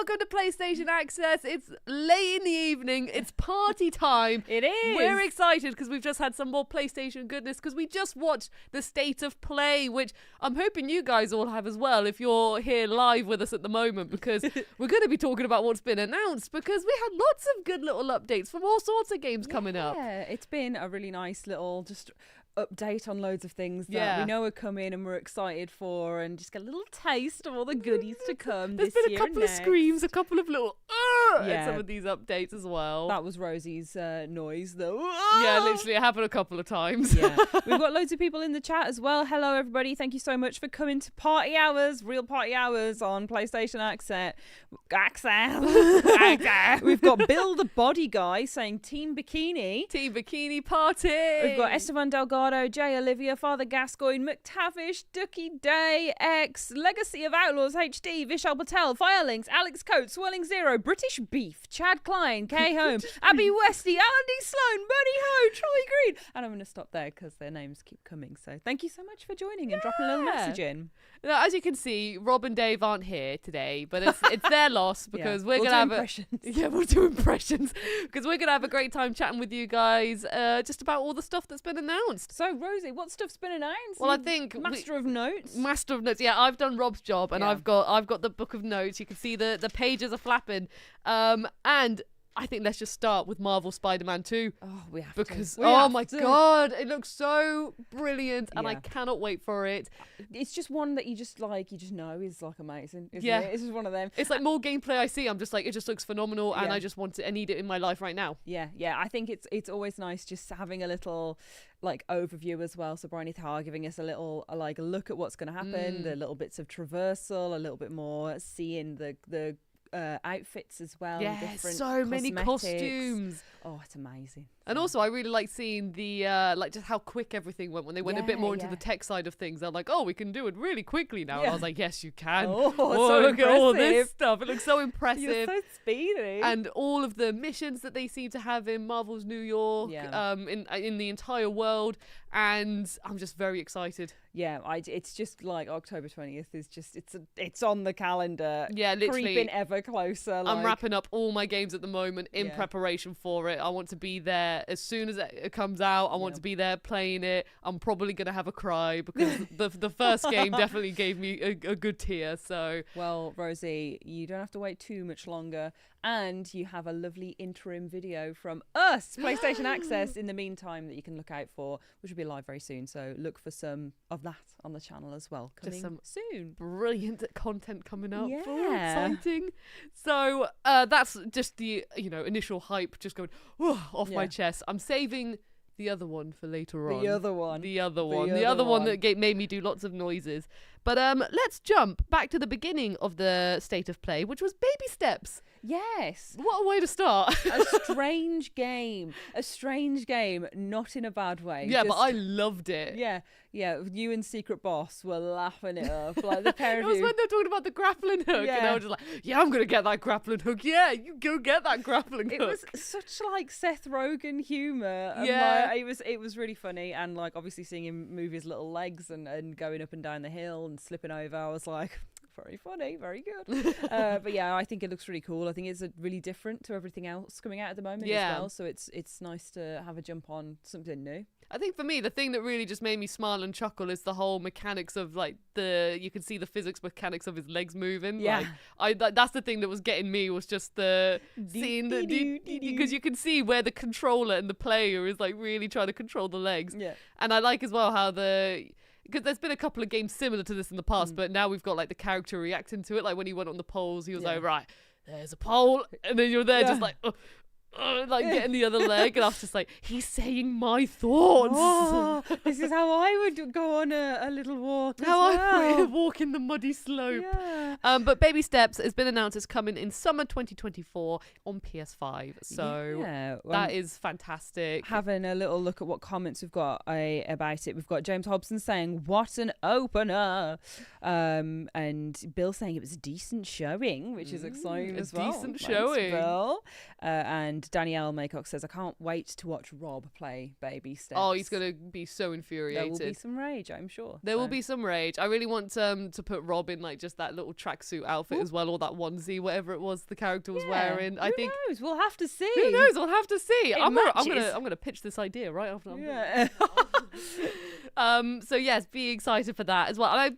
Welcome to PlayStation Access. It's late in the evening. It's party time. It is. We're excited because we've just had some more PlayStation goodness because we just watched the State of Play, which I'm hoping you guys all have as well if you're here live with us at the moment, because we're going to be talking about what's been announced, because we had lots of good little updates from all sorts of games coming up. Yeah, it's been a really nice little just update on loads of things that we know are coming and we're excited for, and just get a little taste of all the goodies to come. There's been a couple of screams, a couple of little at some of these updates as well. That was Rosie's noise though. Yeah, literally it happened a couple of times. Yeah. We've got loads of people in the chat as well. Hello everybody, thank you so much for coming to party hours, real party hours on PlayStation Access. We've got Bill the Body Guy saying Team Bikini Party. We've got Esteban Delgado, Jay Olivia, Father Gascoigne, McTavish, Ducky Day, X, Legacy of Outlaws HD, Vishal Patel, Firelinks, Alex Coates, Swirling Zero, British Beef, Chad Klein, K Home, Abby Westy, Alan D. Sloan, Bernie Ho, Troy Green. And I'm going to stop there because their names keep coming. So thank you so much for joining and dropping a little message in. Now, as you can see, Rob and Dave aren't here today, but it's their loss because we're going to have impressions. We'll do impressions because we're going to have a great time chatting with you guys just about all the stuff that's been announced. So, Rosie, what stuff's been announced? Well, I think Master of Notes. Yeah, I've done Rob's job, and I've got the book of notes. You can see the pages are flapping, and I think let's just start with Marvel Spider-Man 2. Oh, we have because to. oh my god, it looks so brilliant, and I cannot wait for it. It's just one that you just know is like amazing. Isn't it? It's just one of them. It's like more gameplay I see, I'm just like, it just looks phenomenal, and I just want it. I need it in my life right now. Yeah. I think it's always nice just having a little like overview as well. So Bryony Thar giving us a little like a look at what's going to happen, the little bits of traversal, a little bit more seeing the outfits as well. Yeah, different so many costumes. Oh, it's amazing. And also I really like seeing the like just how quick everything went when they went a bit more into the tech side of things. They're like, oh, we can do it really quickly now. And I was like, yes, you can. So look at all this stuff. It looks so impressive. You're so speedy. And all of the missions that they seem to have in Marvel's New York, in the entire world, and I'm just very excited. Yeah, it's just like October 20th is just it's on the calendar. Yeah, literally creeping ever closer. I'm wrapping up all my games at the moment in preparation for it. I want to be there as soon as it comes out. I want to be there playing it. I'm probably gonna have a cry because the first game definitely gave me a good tear. So well, Rosie, you don't have to wait too much longer. And you have a lovely interim video from us, PlayStation Access, in the meantime that you can look out for, which will be live very soon. So look for some of that on the channel as well. Coming soon. Brilliant content coming up. Yeah. Oh, exciting. So that's just the initial hype just going off my chest. I'm saving the other one for later on. The other one that made me do lots of noises. But let's jump back to the beginning of the State of Play, which was baby steps. Yes. What a way to start. A strange game, not in a bad way. Yeah, but I loved it. Yeah. You and Secret Boss were laughing it up. Like the pair of you. It was when they were talking about the grappling hook, and I was just like, yeah, I'm going to get that grappling hook. Yeah, you go get that grappling hook. It was such like Seth Rogen humour. Yeah. It was really funny, and like obviously seeing him move his little legs and going up and down the hill and slipping over, I was like, very funny, very good. But yeah, I think it looks really cool. I think it's really different to everything else coming out at the moment as well. So it's nice to have a jump on something new. I think for me, the thing that really just made me smile and chuckle is the whole mechanics of like you can see the physics mechanics of his legs moving. Yeah. That's the thing that was getting me, was just the seeing because you can see where the controller and the player is like really trying to control the legs. Yeah. And I like as well how because there's been a couple of games similar to this in the past, but now we've got like the character reacting to it. Like when he went on the poles, he was like, right, there's a pole. And then you're there just like, like getting the other leg. And I was just like, he's saying my thoughts. Oh, this is how I would go on a little walk. I would walk in the muddy slope. Yeah. But Baby Steps has been announced as coming in summer 2024 on PS5. So that is fantastic. Having a little look at what comments we've got about it. We've got James Hobson saying, what an opener. And Bill saying it was a decent showing, which is exciting as well. Decent showing. Bill. And Danielle Maycock says, I can't wait to watch Rob play Baby Steps. Oh, he's going to be so infuriated. There will be some rage, I'm sure. There will be some rage. I really want to put Rob in like just that little tracksuit outfit as well, or that onesie, whatever it was the character was wearing. Who knows? We'we'll have to see. Who knows? We'll have to see. I'm gonna pitch this idea right after. So yes, be excited for that as well. And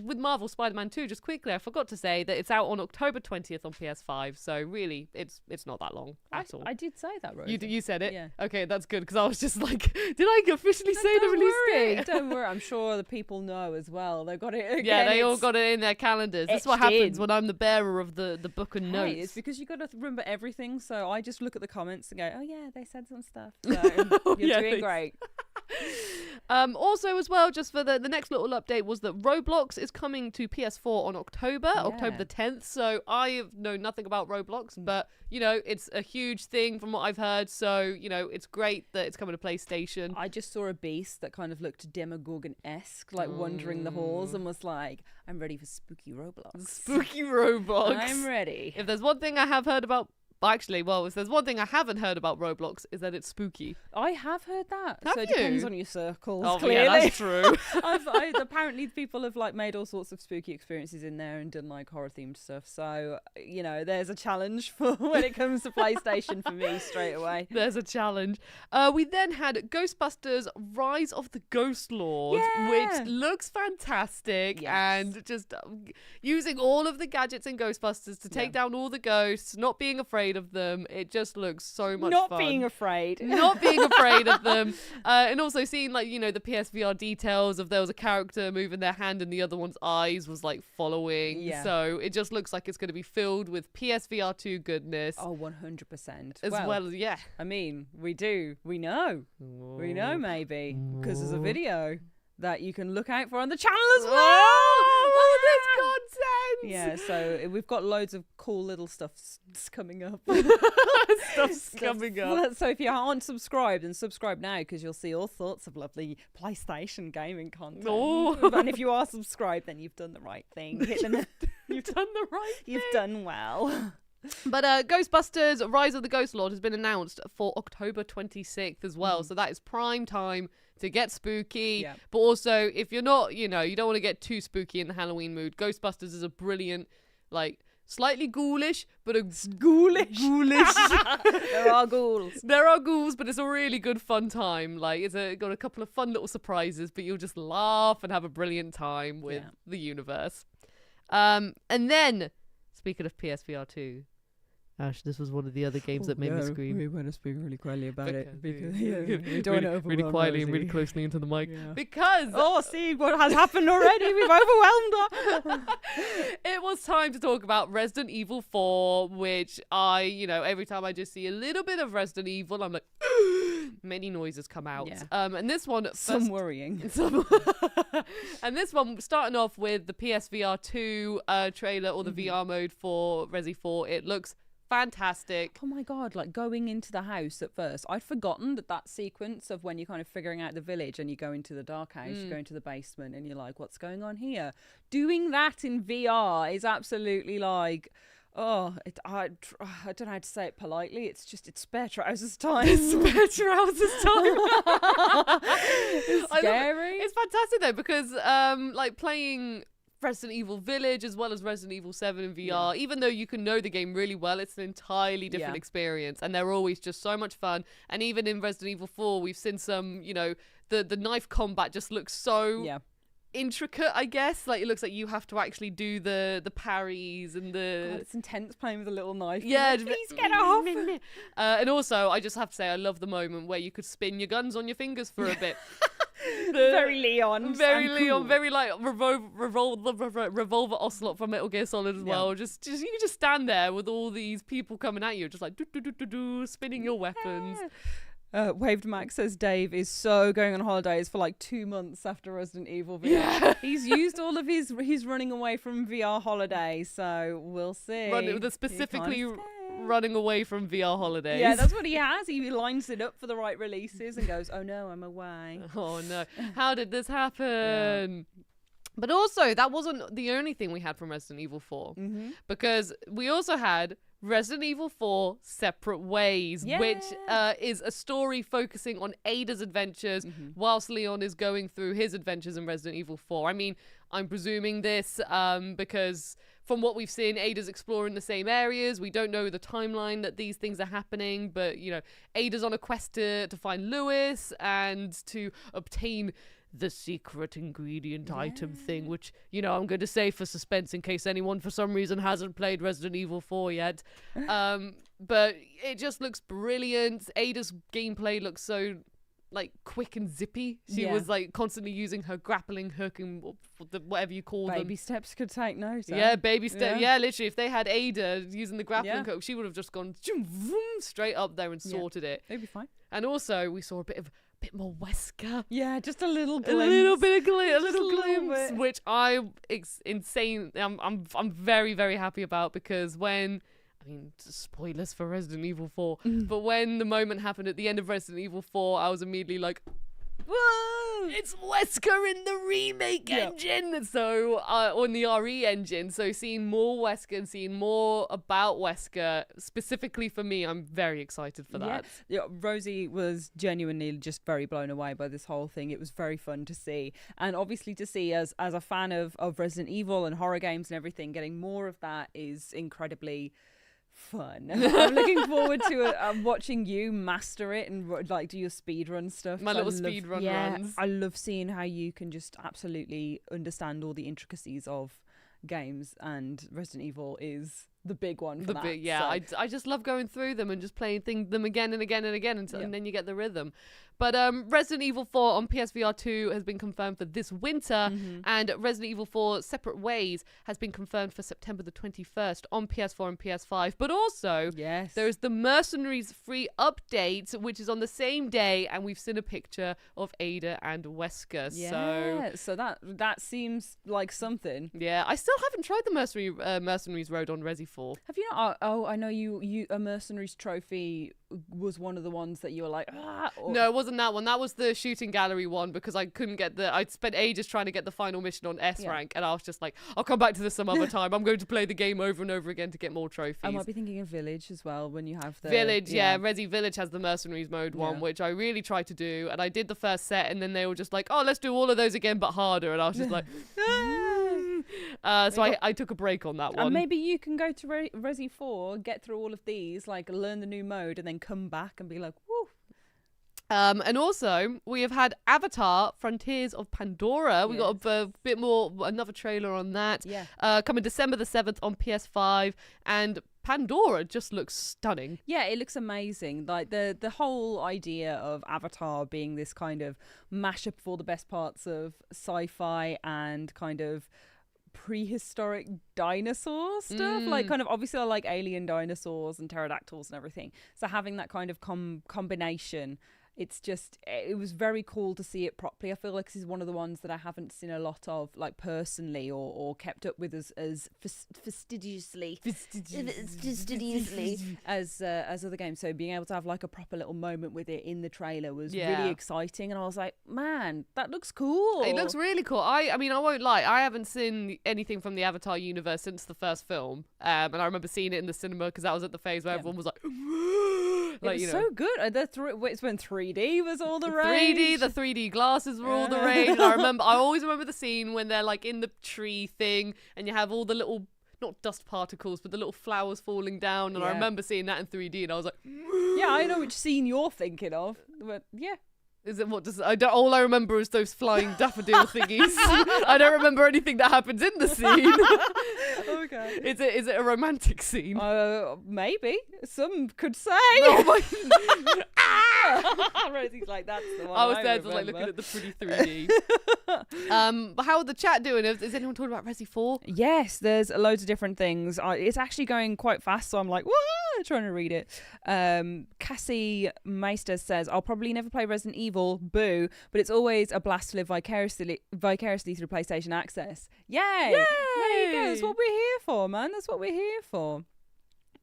with Marvel Spider-Man 2, just quickly, I forgot to say that it's out on October 20th on PS5. So really, it's not that long at all. I did say that, Rose. You said it? Yeah. Okay, that's good, because I was just like, did I officially say the release date? Don't worry. I'm sure the people know as well. They've got it again. Yeah, they all got it in their calendars. That's what happens when I'm the bearer of the book and notes. It's because you got to remember everything. So I just look at the comments and go, oh yeah, they said some stuff. So you're doing great. Also as well, just for the next little update, was that Roblox is coming to PS4 on October the 10th. So I know nothing about Roblox, but it's a huge thing from what I've heard. So it's great that it's coming to PlayStation. I just saw a beast that kind of looked Demogorgon-esque, like wandering the halls, and was like, I'm ready for spooky Roblox. Spooky Roblox. I'm ready. If there's one thing I have heard about if there's one thing I haven't heard about Roblox, is that it's spooky. I have heard that. Have so you? It depends on your circles, Oh, clearly. yeah, that's true. Apparently people have like made all sorts of spooky experiences in there and done like horror themed stuff. So, there's a challenge for when it comes to PlayStation for me straight away. There's a challenge. We then had Ghostbusters Rise of the Ghost Lord, which looks fantastic, and just using all of the gadgets in Ghostbusters to take down all the ghosts, not being afraid of them. It just looks so much fun. Not being afraid of them. And also seeing the PSVR details of there was a character moving their hand and the other one's eyes was like following. So it just looks like it's going to be filled with PSVR 2 goodness. Oh, 100%. As well as, I mean, we know. Whoa. We know maybe because there's a video that you can look out for on the channel as well. Oh, this content. Yeah, so we've got loads of cool little stuff coming up. Stuff's coming up. So if you aren't subscribed, then subscribe now, because you'll see all sorts of lovely PlayStation gaming content. Oh. And if you are subscribed, then you've done the right thing. You've done the right thing. You've done well. But Ghostbusters Rise of the Ghost Lord has been announced for October 26th as well. So that is prime time to get spooky. But also, if you're not, you don't want to get too spooky in the Halloween mood, Ghostbusters is a brilliant, slightly ghoulish, but ghoulish. There are ghouls. There are ghouls, but it's a really good fun time. It's got a couple of fun little surprises, but you'll just laugh and have a brilliant time with the universe. And then, speaking of PSVR 2, Ash, this was one of the other games that made me scream. We want to speak really quietly about it because we don't want to really quietly and really closely into the mic because see what has happened already. We've overwhelmed her. It was time to talk about Resident Evil 4, which every time I just see a little bit of Resident Evil, I'm like, many noises come out. And this one, some worrying. And this one, starting off with the PSVR 2 trailer or the VR mode for Resi 4, it looks fantastic. Oh my god, going into the house at first, I'd forgotten that sequence of when you're kind of figuring out the village and you go into the dark house, you go into the basement and you're like, what's going on here? Doing that in VR is absolutely I don't know how to say it politely. It's spare trousers time. It's spare trousers time. It's scary. It's fantastic though, because playing Resident Evil Village as well as Resident Evil 7 in VR, even though you can know the game really well, it's an entirely different experience, and they're always just so much fun. And even in Resident Evil 4, we've seen some, the knife combat just looks so intricate, I guess. It looks like you have to actually do the parries and the... God, it's intense playing with a little knife. Yeah. Please get off. And also, I just have to say, I love the moment where you could spin your guns on your fingers for a bit. Very Leon. Very cool. Very revolver Ocelot from Metal Gear Solid as well. Just you can just stand there with all these people coming at you, just spinning your weapons. Waved Max says Dave is so going on holidays for 2 months after Resident Evil VR. He's used all of his running away from VR holidays, so we'll see. Specifically running away from VR holidays. Yeah, that's what he has. He lines it up for the right releases and goes, oh no, I'm away. Oh no, how did this happen? But also, that wasn't the only thing we had from Resident Evil 4, because we also had Resident Evil 4 Separate Ways, which is a story focusing on Ada's adventures whilst Leon is going through his adventures in Resident Evil 4. I mean, I'm presuming this because from what we've seen, Ada's exploring the same areas. We don't know the timeline that these things are happening, but, you know, Ada's on a quest to find Lewis and to obtain the secret ingredient item thing, which, you know, I'm going to say for suspense in case anyone for some reason hasn't played Resident Evil 4 yet. But it just looks brilliant. Ada's gameplay looks so like quick and zippy. She was like constantly using her grappling hook and whatever you call them. Baby steps could take note. Yeah, baby step. Yeah, literally. If they had Ada using the grappling hook, she would have just gone straight up there and sorted it. They'd be fine. And also, we saw a bit more Wesker. Yeah, just a little glimpse. A little glimpse, which it's insane. I'm very, very happy about, because when, I mean, spoilers for Resident Evil 4, but when the moment happened at the end of Resident Evil 4, I was immediately like, whoa, it's Wesker in the remake engine. So on the RE engine. So seeing more Wesker and seeing more about Wesker specifically for me, I'm very excited for that. Yeah, Rosie was genuinely just very blown away by this whole thing. It was very fun to see, and obviously to see as a fan of Resident Evil and horror games and everything, getting more of that is incredibly fun. I'm looking forward to watching you master it and like do your speedrun stuff. My little speedrun runs. I love seeing how you can just absolutely understand all the intricacies of games, and Resident Evil is the big one for that. So. I just love going through them and just playing them again and again and again and then you get the rhythm. But Resident Evil 4 on PSVR 2 has been confirmed for this winter, and Resident Evil 4 Separate Ways has been confirmed for September the 21st on PS4 and PS5. But also, there's the Mercenaries free update, which is on the same day, and we've seen a picture of Ada and Wesker. So that seems like something. Yeah, I still haven't tried the Mercenaries Road on Resi 4. Have you not? Oh, I know you. A Mercenaries trophy was one of the ones that you were like, No, it wasn't that one. That was the shooting gallery one, because I couldn't get I'd spent ages trying to get the final mission on S rank, and I was just like, I'll come back to this some other time. I'm going to play the game over and over again to get more trophies. I might be thinking of Village as well when you have the Village. Resi Village has the Mercenaries mode one, which I really tried to do, and I did the first set, and then they were just like, oh, let's do all of those again but harder, and I was just like so I took a break on that one. And maybe you can go to Resi 4, get through all of these, like learn the new mode, and then come back and be like, woo. And also, we have had Avatar Frontiers of Pandora. We got a bit more, another trailer on that. Coming December the 7th on PS5. And Pandora just looks stunning. Yeah, it looks amazing. Like the whole idea of Avatar being this kind of mashup of all the best parts of sci-fi and kind of prehistoric dinosaur stuff, like kind of obviously I like alien dinosaurs and pterodactyls and everything, so having that kind of combination, it was very cool to see it properly. I feel like this is one of the ones that I haven't seen a lot of, like personally, or kept up with as fastidiously as other games. So being able to have like a proper little moment with it in the trailer was really exciting, and I was like, man, that looks cool. It looks really cool. I mean, I won't lie, I haven't seen anything from the Avatar universe since the first film, and I remember seeing it in the cinema because that was at the phase where everyone was like, like, it was so good. It's when 3D was all the rage. The 3D glasses were all the rage. I always remember the scene when they're like in the tree thing, and you have all the little, not dust particles, but the little flowers falling down. And I remember seeing that in 3D, and I was like, yeah, I know which scene you're thinking of, but yeah. Is it all I remember is those flying daffodil thingies. I don't remember anything that happens in the scene. Okay. Is it a romantic scene? Maybe. Some could say. Oh my Rosie's like, that's the one I was there just like looking at the pretty 3D. But how are the chat doing? Is anyone talking about Resi 4? Yes, there's loads of different things. It's actually going quite fast, so I'm like, whoa, trying to read it. Cassie Meister says, I'll probably never play Resident Evil, boo, but it's always a blast to live vicariously through PlayStation Access. Yay! There you go. That's what we're here for, man. That's what we're here for.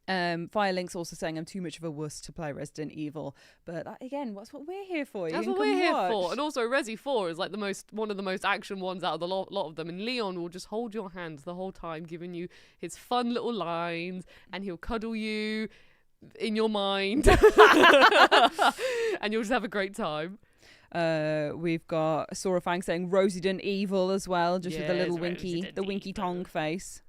Firelink's also saying I'm too much of a wuss to play Resident Evil, but again, that's what we're here for. That's what we're here for. And also Resi 4 is like one of the most action ones out of the lot of them, and Leon will just hold your hands the whole time, giving you his fun little lines, and he'll cuddle you in your mind and you'll just have a great time. We've got Sora Fang saying Resident Evil as well, just with the little winky tongue face.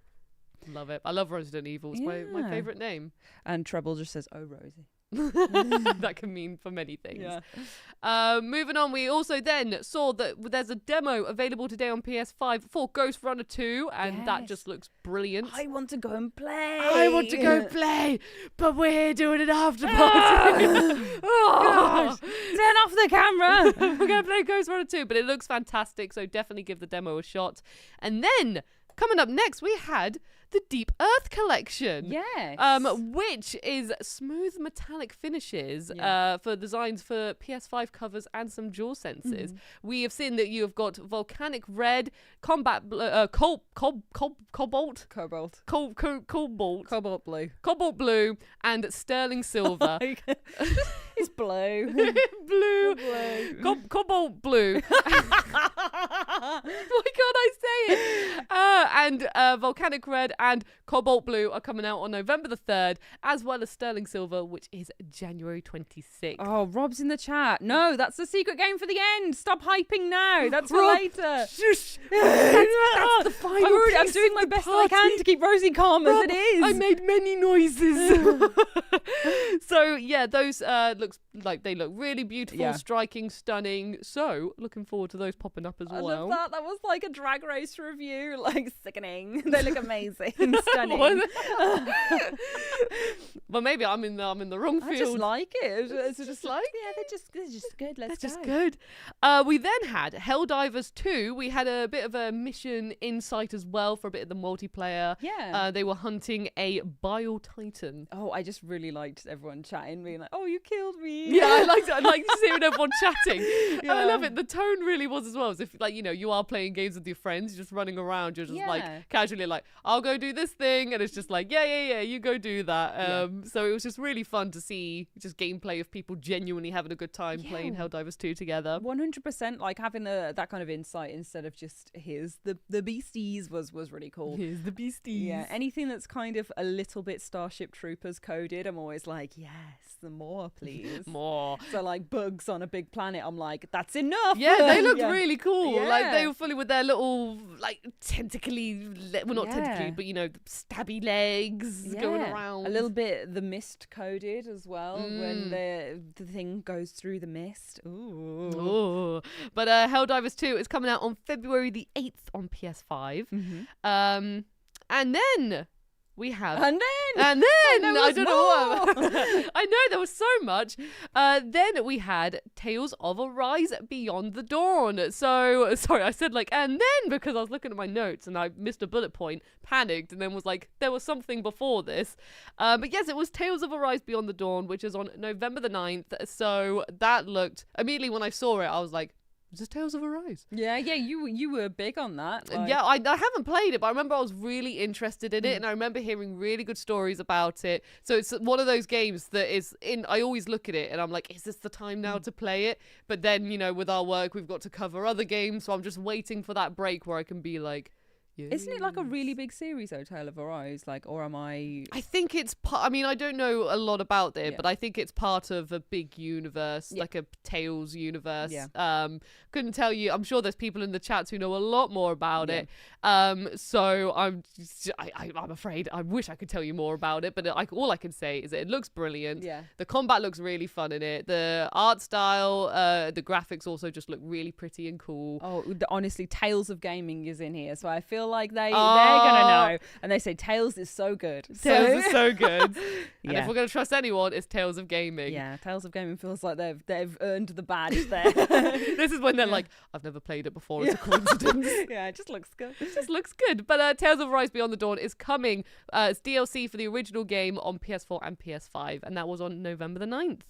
Love it. I love Resident Evil. It's my favourite name. And Treble just says, oh, Rosie. That can mean for many things. Yeah. Moving on, we also then saw that there's a demo available today on PS5 for Ghost Runner 2, and that just looks brilliant. I want to go and play. I want to go play, but we're here doing an Afterparty. Gosh, turn off the camera. We're going to play Ghost Runner 2, but it looks fantastic, so definitely give the demo a shot. And then, coming up next, we had the Deep Earth collection. Yes. Which is smooth metallic finishes for designs for PS5 covers and some dual senses. We have seen that you have got volcanic red, cobalt blue, and sterling silver. It's blue. Cobalt blue. Why can't I say it? And volcanic red and cobalt blue are coming out on November the 3rd, as well as sterling silver, which is January 26th. Oh, Rob's in the chat. No, that's the secret game for the end. Stop hyping now. That's for later. Shush. That's the final I'm doing my best that I can to keep Rosie calm as it is. I made many noises. So yeah, those they look really beautiful, striking, stunning. So looking forward to those popping up as well. I love that. That was like a Drag Race review, like sickening. They look amazing, stunning. Well, maybe I'm in the wrong field. I just like it. It's just like they're just good. Let's go. Just good. We then had Helldivers 2. We had a bit of a mission insight as well for a bit of the multiplayer. Yeah. They were hunting a Bile Titan. Oh, I just really liked everyone chatting, being like, "Oh, you killed me." Yeah, I liked seeing everyone chatting. Yeah. I love it. The tone really was as well as if you are playing games with your friends, you're just running around, you're just like casually like, I'll go do this thing, and it's just like, yeah, you go do that. So it was just really fun to see just gameplay of people genuinely having a good time playing Helldivers 2 together. 100%, like having that kind of insight instead of just here's the beasties was really cool. Here's the beasties. Yeah, anything that's kind of a little bit Starship Troopers coded, I'm always like, yes, the more please. More. So like bugs on a big planet, I'm like, that's enough. Yeah, they looked really cool. Yeah. Like they were fully with their little like tentacly, well not tentacly, but stabby legs going around. A little bit the mist coded as well when the thing goes through the mist. Ooh. But Helldivers 2 is coming out on February the 8th on PS5. And then we have and then I don't know what I know there was so much. Then we had Tales of Arise Beyond the Dawn. So sorry, I said like and then because I was looking at my notes and I missed a bullet point, panicked, and then was like there was something before this. But yes, it was Tales of Arise Beyond the Dawn, which is on November the 9th. So that looked immediately when I saw it, I was like, is this Tales of Arise? Yeah, you were big on that. Like. Yeah, I haven't played it, but I remember I was really interested in it, and I remember hearing really good stories about it. So it's one of those games that is I always look at it and I'm like, is this the time now to play it? But then, with our work, we've got to cover other games, so I'm just waiting for that break where I can be like, yes. Isn't it like a really big series though, Tale of Arise? Like, or am I think it's I don't know a lot about it, but I think it's part of a big universe, like a Tales universe. Couldn't tell you. I'm sure there's people in the chats who know a lot more about it. So I'm afraid I wish I could tell you more about it, but all I can say is that it looks brilliant. Yeah. The combat looks really fun in it. The art style, the graphics also just look really pretty and cool. Oh, honestly, Tales of Gaming is in here, so I feel like they're gonna know, and they say Tales is so good. Tales is so good. And if we're gonna trust anyone, it's Tales of Gaming. Yeah, Tales of Gaming feels like they've earned the badge there. This is when they're like, I've never played it before. It's a coincidence. Yeah, it just looks good. It just looks good. But Tales of Arise Beyond the Dawn is coming. It's DLC for the original game on PS4 and PS5, and that was on November the 9th.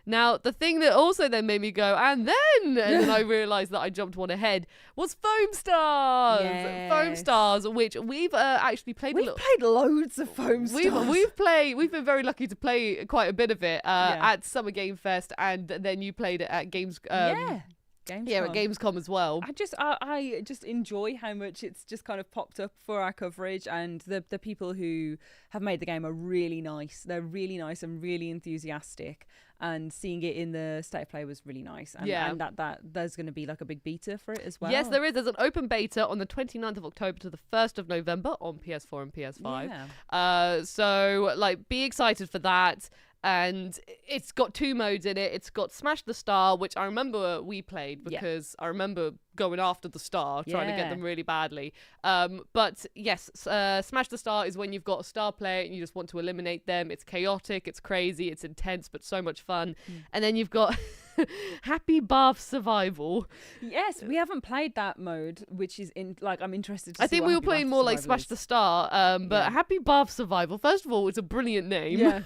Now, the thing that also then made me go, and then I realised that I jumped one ahead, was Foamstars. Foamstars, which we've actually played. We've played loads of Foamstars. We've been very lucky to play quite a bit of it at Summer Game Fest, and then you played it at Games. Gamescom. Yeah, at Gamescom as well. I just enjoy how much it's just kind of popped up for our coverage, and the people who have made the game are really nice. They're really nice and really enthusiastic, and seeing it in the state of play was really nice. And, and that there's going to be like a big beta for it as well. Yes, there is. There's an open beta on the 29th of October to the 1st of November on PS4 and PS5. Yeah. So like, be excited for that. And it's got 2 modes in it. It's got Smash the Star, which I remember we played because I remember going after the star, trying to get them really badly. But yes, Smash the Star is when you've got a star player and you just want to eliminate them. It's chaotic, it's crazy, it's intense, but so much fun. And then you've got Happy Bath Survival. Yes, we haven't played that mode, which is I'm interested to see. I think we were playing more like Smash the Star, but Happy Bath Survival, first of all, it's a brilliant name. Yeah.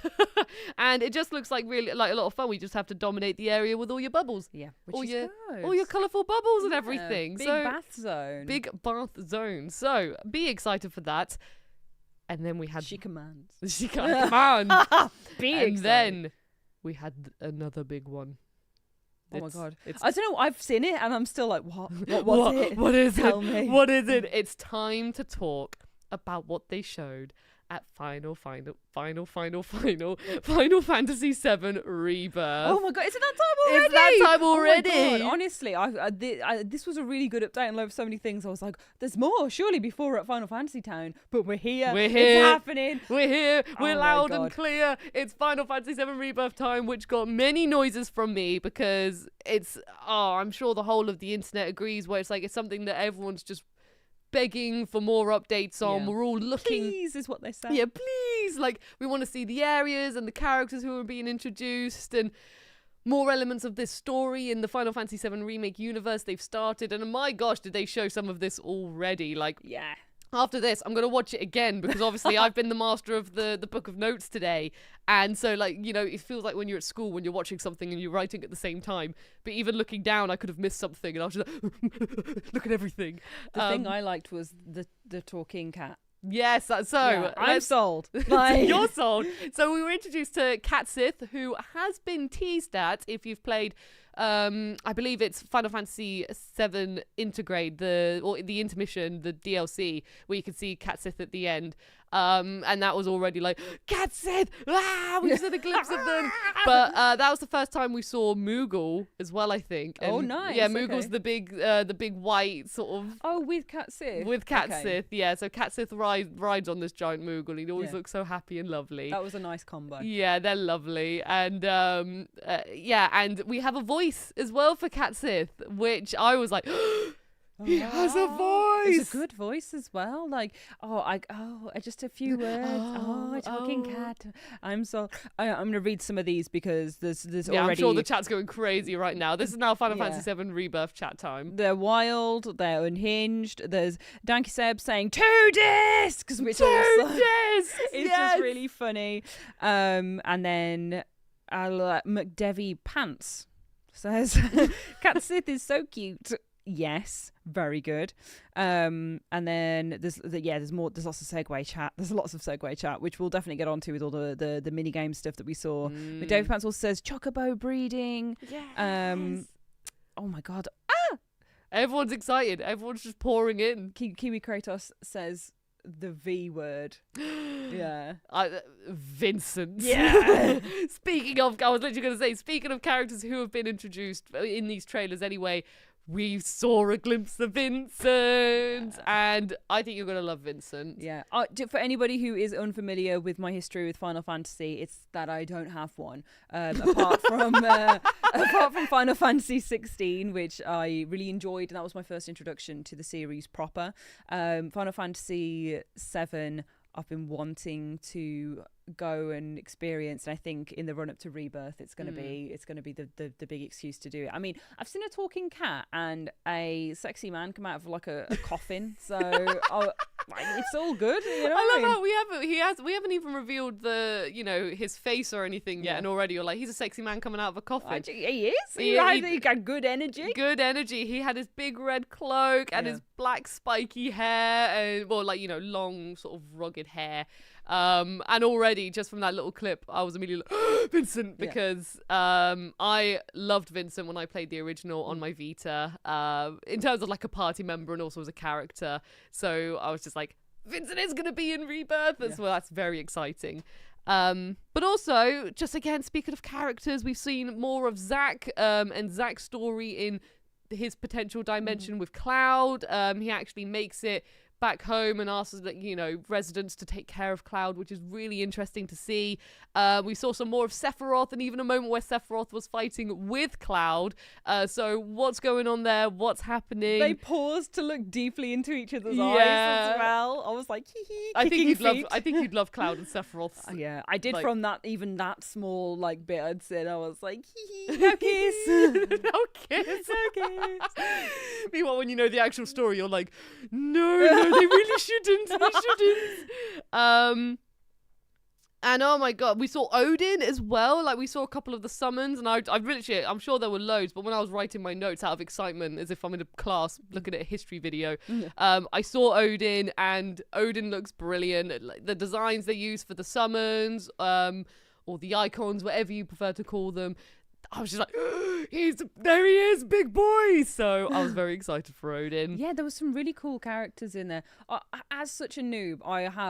And it just looks like really like a lot of fun. We just have to dominate the area with all your bubbles. Yeah, all your colourful bubbles and everything. Big bath zone. Big bath zone. So be excited for that. And then we had She commands. She commands. Be and excited. Then we had another big one. Oh my god! I don't know. I've seen it and I'm still like, what? What was it? What is Tell it? me. What is it? It's time to talk about what they showed at Final Fantasy VII Rebirth. Oh my god, is it that time already? It's that time already. Oh my god, honestly, this was a really good update and learned so many things. I was like, there's more, surely, before we're at Final Fantasy Town. But we're here. It's happening. We're here. We're loud and God. clear. It's Final Fantasy VII Rebirth time, which got many noises from me because I'm sure the whole of the internet agrees, where it's like it's something that everyone's just begging for more updates on. We're all looking. Please is what they say. Yeah, please. Like, we want to see the areas and the characters who are being introduced and more elements of this story in the Final Fantasy VII Remake universe they've started. And my gosh, did they show some of this already? Like, yeah. After this, I'm going to watch it again because obviously I've been the master of the book of notes today. And so, like, you know, it feels like when you're at school, when you're watching something and you're writing at the same time. But even looking down, I could have missed something and I was just like, look at everything. The thing I liked was the talking cat. Yes, I'm sold. Like... You're sold. So we were introduced to Cat Sith, who has been teased at, if you've played... I believe it's Final Fantasy VII Integrate, the intermission, the DLC, where you can see Cat Sith at the end. And that was already like, Cat Sith! Ah! We've seen a glimpse of them. But that was the first time we saw Moogle as well, I think. And, nice. Yeah, Moogle's the big white sort of... Oh, with Cat Sith? With Cat Sith, yeah. So Cat Sith rides on this giant Moogle. He always looks so happy and lovely. That was a nice combo. Yeah, they're lovely. And and we have a voice as well for Cat Sith, which I was like... He has a voice. It's a good voice as well. Like, just a few words. A talking cat. I'm gonna read some of these because there's already. I'm sure the chat's going crazy right now. This is now Final Fantasy VII Rebirth chat time. They're wild. They're unhinged. There's Danky Seb saying 2 discs, which also is just really funny. And then McDevy Pants says, "Cat Sith is so cute." Yes, very good. And then there's more. There's lots of segue chat. There's lots of segue chat, which we'll definitely get onto with all the mini game stuff that we saw. But David Pants also says chocobo breeding. Yes. Oh my god. Everyone's excited. Everyone's just pouring in. Kiwi Kratos says the V word. Yeah. Vincent. Yeah. Speaking of, I was literally going to say, speaking of characters who have been introduced in these trailers anyway, we saw a glimpse of Vincent, and I think you're going to love Vincent. Yeah. For anybody who is unfamiliar with my history with Final Fantasy, it's that I don't have one. Apart from Final Fantasy 16, which I really enjoyed, and that was my first introduction to the series proper. Final Fantasy 7, I've been wanting to go and experience, and I think in the run up to Rebirth it's going to be the big excuse to do it. I mean, I've seen a talking cat and a sexy man come out of like a coffin, so it's all good, you know. I love how we haven't even revealed his face or anything yet, and already you're like, he's a sexy man coming out of a coffin. He is. He got good energy. He had his big red cloak and his black spiky hair and, well, like, you know, long sort of rugged hair. And already just from that little clip, I was immediately like, Vincent, because I loved Vincent when I played the original on my Vita, in terms of like a party member and also as a character. So I was just like, Vincent is going to be in Rebirth as well. That's very exciting. But also, just again, speaking of characters, we've seen more of Zach and Zach's story in his potential dimension with Cloud. He actually makes it back home and asks, you know, residents to take care of Cloud, which is really interesting to see. We saw some more of Sephiroth and even a moment where Sephiroth was fighting with Cloud. So what's going on there? What's happening? They paused to look deeply into each other's eyes as well. I was like, hee I think you'd love Cloud and Sephiroth. Yeah, I did, like, from that, even that small like bit I'd said, I was like, hee no kiss. No kiss. No kiss. Meanwhile, when you know the actual story, you're like, no, they really shouldn't. They shouldn't. And oh my god, we saw Odin as well. Like, we saw a couple of the summons, and I'm sure there were loads, but when I was writing my notes out of excitement, as if I'm in a class looking at a history video, I saw Odin, and Odin looks brilliant. Like, the designs they use for the summons, or the icons, whatever you prefer to call them, I was just like, there he is, big boy. So I was very excited for Odin. Yeah, there was some really cool characters in there. As such a noob,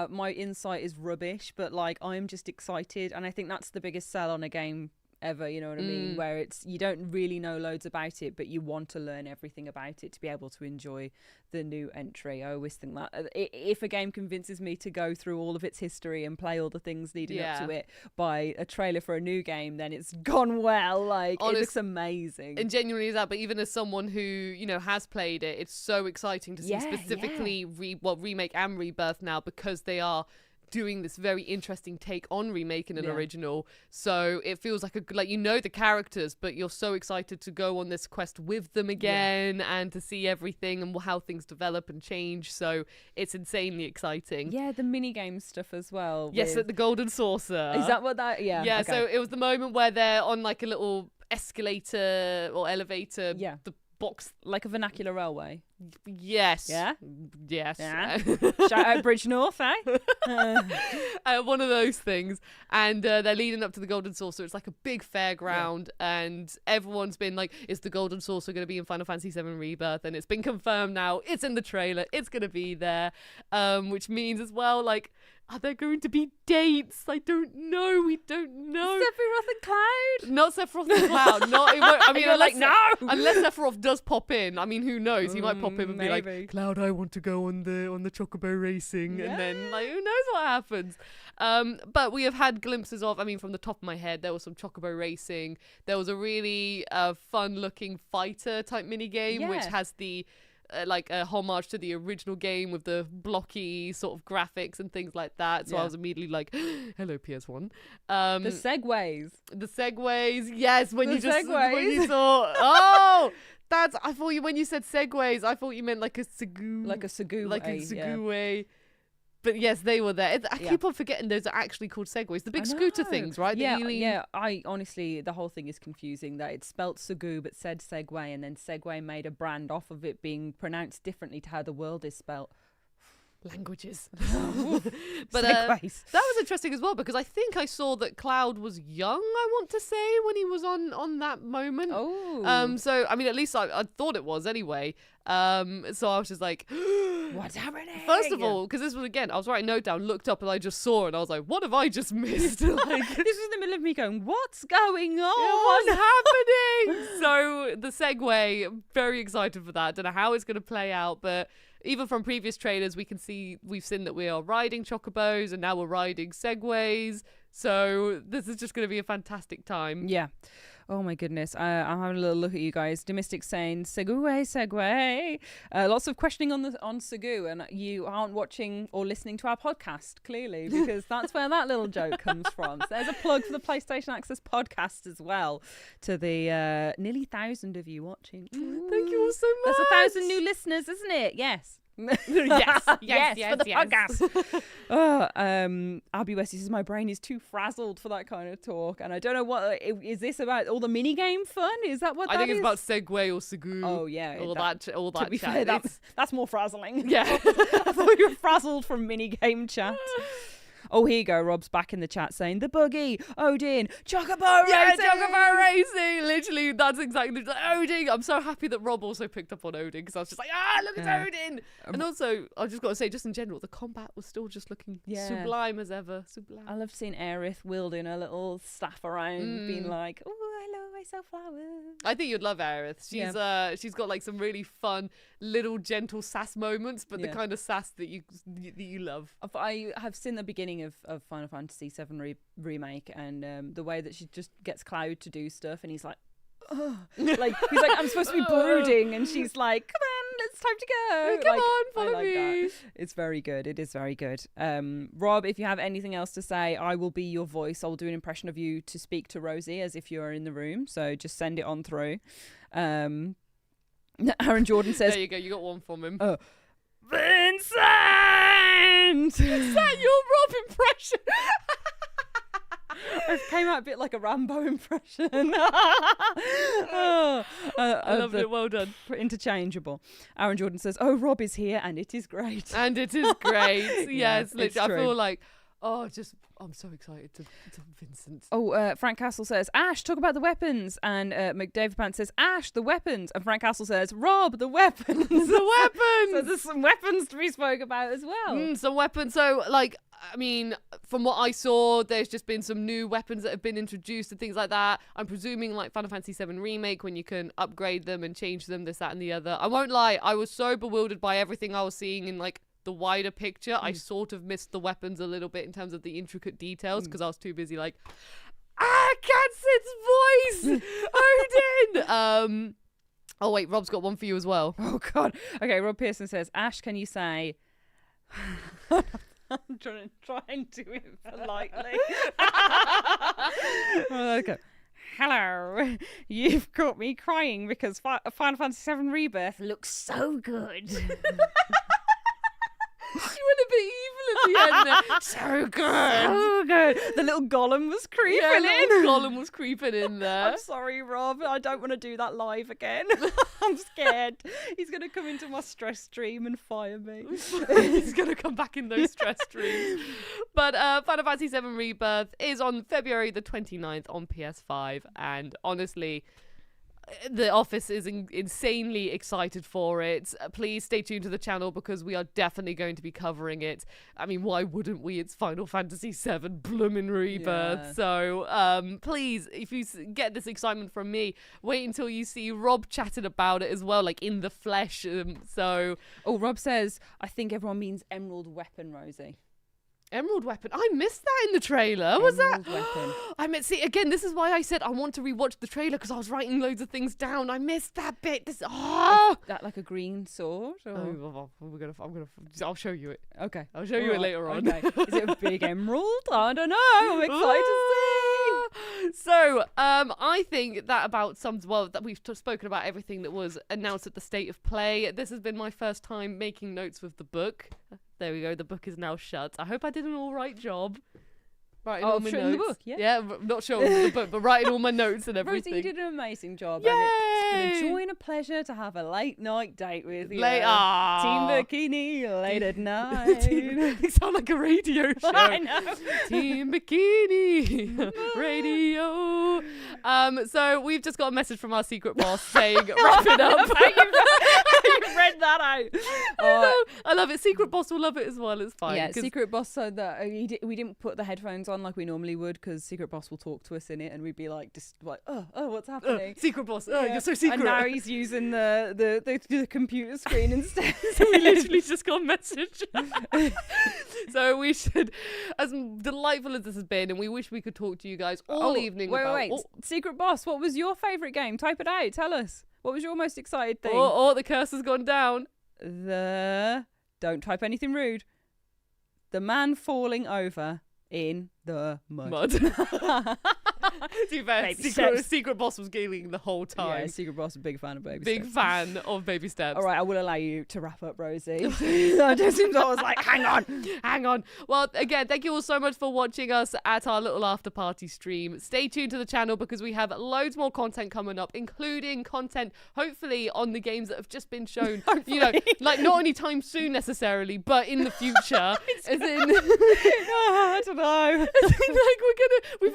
my insight is rubbish, but like, I'm just excited, and I think that's the biggest sell on a game ever, you know what I mean, where it's, you don't really know loads about it, but you want to learn everything about it to be able to enjoy the new entry. I always think that if a game convinces me to go through all of its history and play all the things leading up to it by a trailer for a new game, then it's gone well. Like, it looks amazing. And genuinely is that, but even as someone who, you know, has played it, it's so exciting to see specifically Remake and Rebirth now, because they are doing this very interesting take on remaking an original. So it feels like you know the characters, but you're so excited to go on this quest with them again and to see everything and how things develop and change. So it's insanely exciting. Yeah, the minigame stuff as well. Yes, at the Golden Saucer. Is that what that? Yeah. Yeah. Okay. So it was the moment where they're on like a little escalator or elevator. Yeah. The box, like a vernacular railway. Yes. Yeah. Yes. Yeah. Shout out Bridge North, eh? One of those things. And they're leading up to the Golden Saucer. It's like a big fairground, and everyone's been like, is the Golden Saucer going to be in Final Fantasy VII Rebirth? And it's been confirmed now. It's in the trailer. It's going to be there. Which means as well, like, are there going to be dates? I don't know. We don't know. Sephiroth and Cloud? Not Sephiroth and Cloud. Not. It won't, I mean, unless Sephiroth does pop in. I mean, who knows? He might pop in and be like, Cloud, I want to go on the Chocobo racing, and then like, who knows what happens. But we have had glimpses of. I mean, from the top of my head, there was some Chocobo racing. There was a really fun-looking fighter type mini game, which has the like a homage to the original game with the blocky sort of graphics and things like that. So I was immediately like, hello PS1. The segues, yes. When you saw, I thought when you said segues, I thought you meant like a Segway. Like a Segway. But yes, they were there. I keep on forgetting those are actually called segways. The big scooter things, right? Yeah. I honestly, the whole thing is confusing. That it's spelt Segu but said Segway, and then Segway made a brand off of it being pronounced differently to how the world is spelt. Languages. But that was interesting as well, because I think I saw that Cloud was young, I want to say, when he was on that moment. So I mean, at least I thought it was anyway. So I was just like, what's happening? First of all, because this was, again, I was writing a note down, looked up, and I just saw it, and I was like, what have I just missed? Like, this was in the middle of me going, what's going on? What's happening? So the segue, very excited for that. Don't know how it's going to play out, but even from previous trailers, we've seen that we are riding chocobos, and now we're riding segways. So this is just going to be a fantastic time. Yeah. Oh my goodness. I'm having a little look at you guys. Domestic saying Segway. Lots of questioning on Segu, and you aren't watching or listening to our podcast, clearly, because that's where that little joke comes from. So there's a plug for the PlayStation Access podcast as well, to the nearly 1,000 of you watching. Thank you all so much. That's 1,000 new listeners, isn't it? Yes. yes, for the podcast. Abby Westy says my brain is too frazzled for that kind of talk, and I don't know what is this about. All the mini game fun? Is that what? I think it's about Segway or Segoo. Oh yeah, all that. To be fair, that's more frazzling. Yeah, I thought you were frazzled from mini game chat. Oh, here you go. Rob's back in the chat saying, the buggy, Odin, Chocobo Racing. Chocobo Racing. Literally, that's exactly like Odin. I'm so happy that Rob also picked up on Odin because I was just like, look, it's Odin. And also, I just got to say, just in general, the combat was still just looking sublime as ever. Sublime. I loved seeing Aerith wielding her little staff around, being like, oh, hello, I sell flowers. I think you'd love Aerith. She's got like some really fun, little gentle sass moments, but the kind of sass that you love. I have seen the beginning of Final Fantasy VII Remake, and the way that she just gets Cloud to do stuff, and he's like, oh. Like he's like, I'm supposed to be brooding, and she's like, come on, it's time to go. Come on, follow me. That. It's very good. It is very good. Rob, if you have anything else to say, I will be your voice. I'll do an impression of you to speak to Rosie as if you're in the room. So just send it on through. Aaron Jordan says, there you go. You got one from him. Vincent! Is that your Rob impression? It came out a bit like a Rambo impression. I loved it. Well done. Interchangeable. Aaron Jordan says, oh, Rob is here and it is great. And it is great. Yes, literally. I feel like, I'm so excited to Vincent. Oh, Frank Castle says, Ash, talk about the weapons. And McDavid Pants says, Ash, the weapons. And Frank Castle says, Rob, the weapons. The weapons. So there's some weapons to be spoke about as well. Some weapons. So, like, I mean, from what I saw, there's just been some new weapons that have been introduced and things like that. I'm presuming like Final Fantasy VII Remake, when you can upgrade them and change them, this, that, and the other. I won't lie, I was so bewildered by everything I was seeing in like the wider picture. I sort of missed the weapons a little bit in terms of the intricate details because I was too busy like, Cat's voice, Odin. Oh wait, Rob's got one for you as well. Oh god. Okay, Rob Pearson says, Ash, can you say? I'm trying to do it politely. Okay. Hello, you've got me crying because Final Fantasy VII Rebirth looks so good. You went a bit evil at the end there. So good. So good. The little golem was creeping in. Golem was creeping in there. I'm sorry, Rob. I don't want to do that live again. I'm scared. He's going to come into my stress stream and fire me. He's going to come back in those stress streams. But Final Fantasy VII Rebirth is on February the 29th on PS5. And honestly, the office is insanely excited for it. Please stay tuned to the channel because we are definitely going to be covering it. I mean, why wouldn't we? It's Final Fantasy VII Bloomin' Rebirth. Yeah. So please, if you get this excitement from me, wait until you see Rob chatting about it as well, like in the flesh. Rob says, I think everyone means Emerald Weapon, Rosie. Emerald Weapon. I missed that in the trailer. Was that? Weapon. I meant. See, again, this is why I said I want to rewatch the trailer because I was writing loads of things down. I missed that bit. Is that like a green sword? Or? I'll show you it. Okay. I'll show you it later on. Okay. Is it a big emerald? I don't know. I'm excited to see. So, I think that about that we've spoken about everything that was announced at the State of Play. This has been my first time making notes with the book. There we go. The book is now shut. I hope I did an all right job. Writing all my notes. The book, not showing the book, but writing all my notes and everything. Rosie, you did an amazing job. Yay! And it's been a joy and a pleasure to have a late night date with you. Team Bikini, late at night. You sound like a radio show. I know. Team Bikini Radio. So we've just got a message from our secret boss saying, wrap it up. You read that out. I love it. Secret boss will love it as well. It's fine. Yeah, secret boss said that we didn't put the headphones on like we normally would because secret boss will talk to us in it and we'd be like, just like, oh, what's happening? Secret boss. You're so secret. And now he's using the computer screen instead. So we literally just got a message. So we should, as delightful as this has been, and we wish we could talk to you guys all evening. Wait. Secret boss, what was your favourite game? Type it out. Tell us. What was your most excited thing? The curse has gone down. Don't type anything rude. The man falling over in the mud. To be fair, Secret Boss was giggling the whole time. Yeah, Secret Boss, a big fan of Baby Big Steps. fan of Baby Steps. All right, I will allow you to wrap up, Rosie. I just seems I was like, hang on. Well, again, thank you all so much for watching us at our little after party stream. Stay tuned to the channel because we have loads more content coming up, including content hopefully on the games that have just been shown. You know, like not anytime soon necessarily, but in the future. As in, I don't know. As in, like we've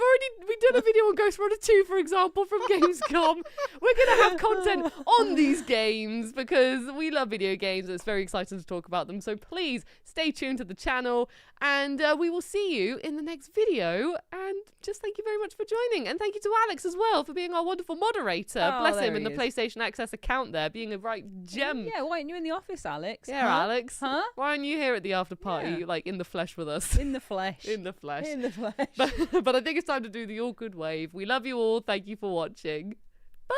done a video on Ghost Runner 2, for example, from Gamescom. We're gonna have content on these games because we love video games. It's very exciting to talk about them. So please stay tuned to the channel, and we will see you in the next video. And just thank you very much for joining, and thank you to Alex as well for being our wonderful moderator. Oh, Bless him there in the he is. PlayStation Access account there, being a right gem. Yeah, why aren't you in the office, Alex? Yeah, Alex. Huh? Why aren't you here at the after party, Yeah. like in the flesh with us? In the flesh. In the flesh. In the flesh. But I think it's time to do the all good wave. We love you all. Thank you for watching. Bye.